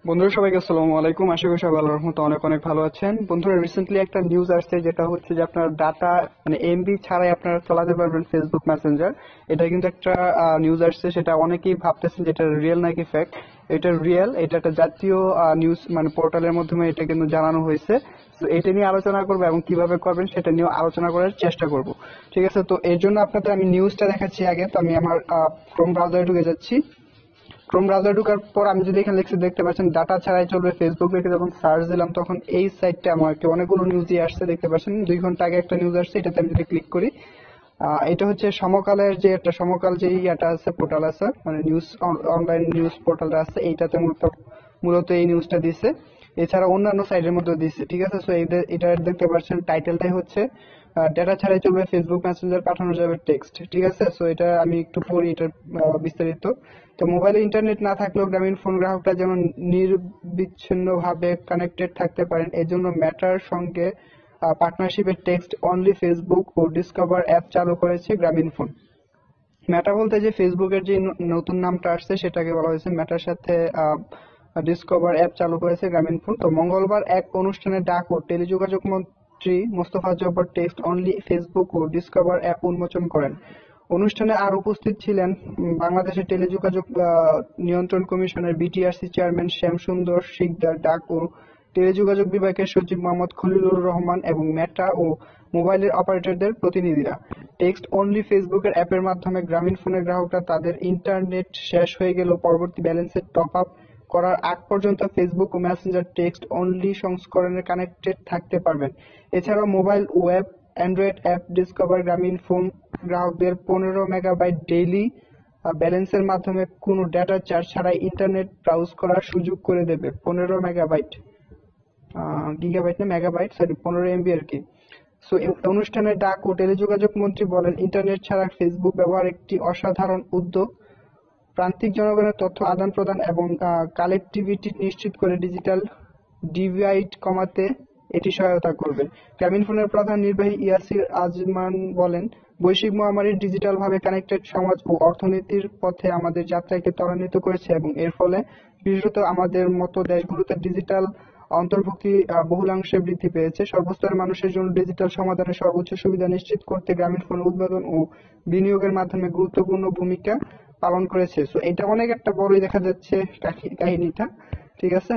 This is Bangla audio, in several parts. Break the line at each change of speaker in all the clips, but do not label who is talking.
বন্ধুরা সবাইকে আসসালামু আলাইকুম। আশা করি সবাই আল্লাহর রহমতে অনেক অনেক ভালো আছেন। বন্ধুরা রিসেন্টলি একটা নিউজ আসছে, যেটা হচ্ছে যে আপনার ডাটা মানে এমবি ছাড়াই আপনারা চালাতে পারবেন ফেসবুক মেসেঞ্জার। এটা কিন্তু একটা নিউজ আসছে, সেটা অনেকেই ভাবতেছেন যেটা রিয়েল নাকি ফ্যাক্ট। এটা রিয়েল, এটা একটা জাতীয় নিউজ মানে পোর্টালের মাধ্যমে এটা কিন্তু জানানো হয়েছে। তো এটা নিয়ে আলোচনা করবো এবং কিভাবে করবেন সেটা নিয়ে আলোচনা করার চেষ্টা করব। ঠিক আছে, তো এর জন্য আপনাদের আমি নিউজটা দেখাচ্ছি। আগে তো আমি আমার ক্রোম ব্রাউজারে ঢুকে যাচ্ছি। ক্রোম ব্রাউজার ঢোকার পর আমি যদি এখানে লিখছি দেখতে পাচ্ছেন ডাটা ছাড়াই চলবে ফেসবুক লিখে যখন সার্চ দিলাম তখন এই সাইটটা আমাকে অনেকগুলো নিউজই আসছে। দেখতে পাচ্ছেন 2 ঘন্টা আগে একটা নিউজ আসছে, এটাতে আমি যদি ক্লিক করি এটা হচ্ছে সমকালের যে একটা সমকাল যে ইয়াটা আছে, পোর্টাল আছে, মানে নিউজ অনলাইন নিউজ পোর্টালটা আছে, এইটাতে মূলত এই নিউজটা দিছে। এছাড়া অন্যান্য সাইটের মধ্যে দিচ্ছে। ঠিক আছে, সো এটা দেখতে পাচ্ছেন টাইটেলটাই হচ্ছে ডেটা ছাড়াই চলবে ফেসবুক মেসেঞ্জার, পাঠানো যাবে টেক্সট। ঠিক আছে, সো এটা আমি একটু পড়ি এটার বিস্তারিত। তো মোবাইলে ইন্টারনেট না থাকলেও গ্রামীণ ফোন গ্রাহকরা যেন নিরবিচ্ছিন্নভাবে কানেক্টেড থাকতে পারেন, এজন্য ম্যাটার সঙ্গে পার্টনারশিপে টেক্সট অনলি ফেসবুক ও ডিসকভার অ্যাপ চালু করেছে গ্রামীণ ফোন। মেটা বলতে যে ফেসবুকের যে নতুন নামটা আসছে সেটাকে বলা হয়েছে মেটার সাথে ডিসকভার অ্যাপ চালু করেছে গ্রামীণ ফোন। তো মঙ্গলবার এক অনুষ্ঠানে ডাক ও টেলিযোগাযোগ মন্ত্রী Mostafa Jabbar text only Facebook ও ডিসকভার অ্যাপ উন্মোচন করেন। অনুষ্ঠানে আর উপস্থিত ছিলেন বাংলাদেশের টেলিযোগাযোগ নিয়ন্ত্রণ কমিশনের বিটিআরসি চেয়ারম্যান শ্যামসুন্দর শিকদার, ডাক ও টেলিযোগাযোগ বিভাগের সচিব মোহাম্মদ খলিলুর রহমান এবং মেটা ও মোবাইলের অপারেটরদের প্রতিনিধিরা। টেক্সট অনলি ফেসবুকের অ্যাপের মাধ্যমে গ্রামীণ ফোনের গ্রাহকরা তাদের ইন্টারনেট শেষ হয়ে গেলেও পরবর্তী ব্যালেন্সের টপ আপ করার আগ পর্যন্ত ফেসবুক ও মেসেঞ্জার টেক্সট অনলি সংস্করণে কানেক্টেড থাকতে পারবেন। এছাড়াও mobile web Android app discover গ্রামীণ ফোন গ্রাহকদের 15 মেগাবাইট ডেইলি ব্যালেন্সের মাধ্যমে কোনো ডেটা চার্জ ছাড়াই ইন্টারনেট ব্রাউজ করার সুযোগ করে দেবে। 15 মেগাবাইট, গিগাবাইট না মেগাবাইট, সরি 15 MB আর কি। সো অনুষ্ঠানে ডাক ও টেলিযোগাযোগ মন্ত্রী বলেন, ইন্টারনেট ছাড়া ফেসবুক ব্যবহার একটি অসাধারণ উদ্যোগ। প্রান্তিক জনগণের তথ্য আদান প্রদান এবং কানেক্টিভিটি নিশ্চিত করে ডিজিটাল ডিভাইড কমাতে এটি সহায়তা করবে। গ্রামীণ ফোনের প্রধান নির্বাহী ইয়াসির আজমান বলেন, বৈশ্বিক মহামারীর ডিজিটালভাবে কানেক্টেড সমাজ ও অর্থনীতির পথে আমাদের যাত্রাকে ত্বরান্বিত করেছে এবং এর ফলে বিশেষত আমাদের মতো দেশগুলোতে ডিজিটাল অন্তর্ভুক্তি বহুলাংশে বৃদ্ধি পেয়েছে। সর্বস্তরের মানুষের জন্য ডিজিটাল সমাধানের সর্বোচ্চ সুবিধা নিশ্চিত করতে গ্রামীণ ফোনের উদ্ভাবন ও বিনিয়োগের মাধ্যমে গুরুত্বপূর্ণ ভূমিকা পালন করেছে। সো এটা অনেক একটা বড়ই দেখা যাচ্ছে কাহিনীটা। ঠিক আছে,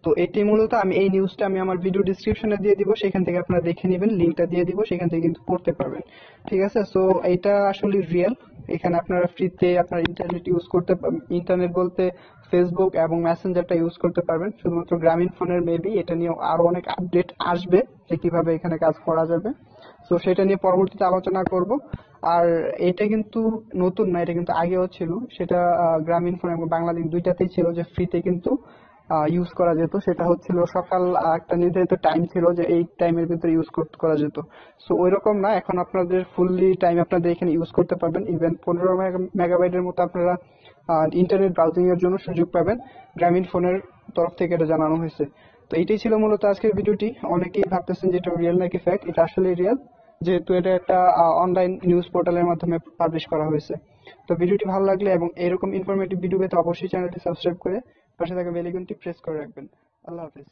তো এটি মূলত আমি এই নিউজটা আমি আমার ভিডিও ডিসক্রিপশনে দিয়ে দিব, সেখান থেকে আপনারা দেখে নেবেন, লিঙ্কটা দিয়ে দিব, সেখান থেকে কিন্তু পড়তে পারবেন। ঠিক আছে, সো এটা আসলে রিয়েল। এখানে আপনারা ফ্রিতে আপনার ইন্টারনেট ইউজ করতে, ইন্টারনেট বলতে ফেসবুক এবং মেসেঞ্জারটা ইউজ করতে পারবেন। শুধুমাত্র গ্রামীণ ফোনের মেবি এটা নিয়ে আরো অনেক আপডেট আসবে যে কিভাবে এখানে কাজ করা যাবে। তো সেটা নিয়ে পরবর্তীতে আলোচনা করব। আর এটা কিন্তু নতুন না, এটা কিন্তু আগেও ছিল। সেটা গ্রামীণ ফোন এবং বাংলালিংক দুইটাতেই ছিল যে ফ্রিতে কিন্তু ইউজ করা যেত। সেটা হচ্ছিল সকাল একটা নির্ধারিত টাইম ছিল যে এই টাইমের ভিতরে ইউজ করা যেত। সো ওই রকম না, এখন আপনাদের ফুললি টাইম আপনাদের এখানে ইউজ করতে পারবেন। ইভেন 15 মেগাবাইটের মতো আপনারা ইন্টারনেট ব্রাউজিং এর জন্য সুযোগ পাবেন। গ্রামীণ ফোনের তরফ থেকে এটা জানানো হয়েছে। তো এটাই ছিল মূলত আজকের ভিডিওটি। অনেকেই ভাবতেছেন যে এটা রিয়েল নাকি ফ্যাক্ট। এটা আসলে রিয়েল, যেহেতু এটা একটা অনলাইন নিউজ পোর্টালের মাধ্যমে পাবলিশ করা হয়েছে। তো ভিডিওটি ভালো লাগলে এবং এরকম ইনফরমেটিভ ভিডিও পেতে অবশ্যই চ্যানেলটি সাবস্ক্রাইব করে পাশে থাকা বেল আইকনটি প্রেস করে রাখবেন। আল্লাহ হাফেজ।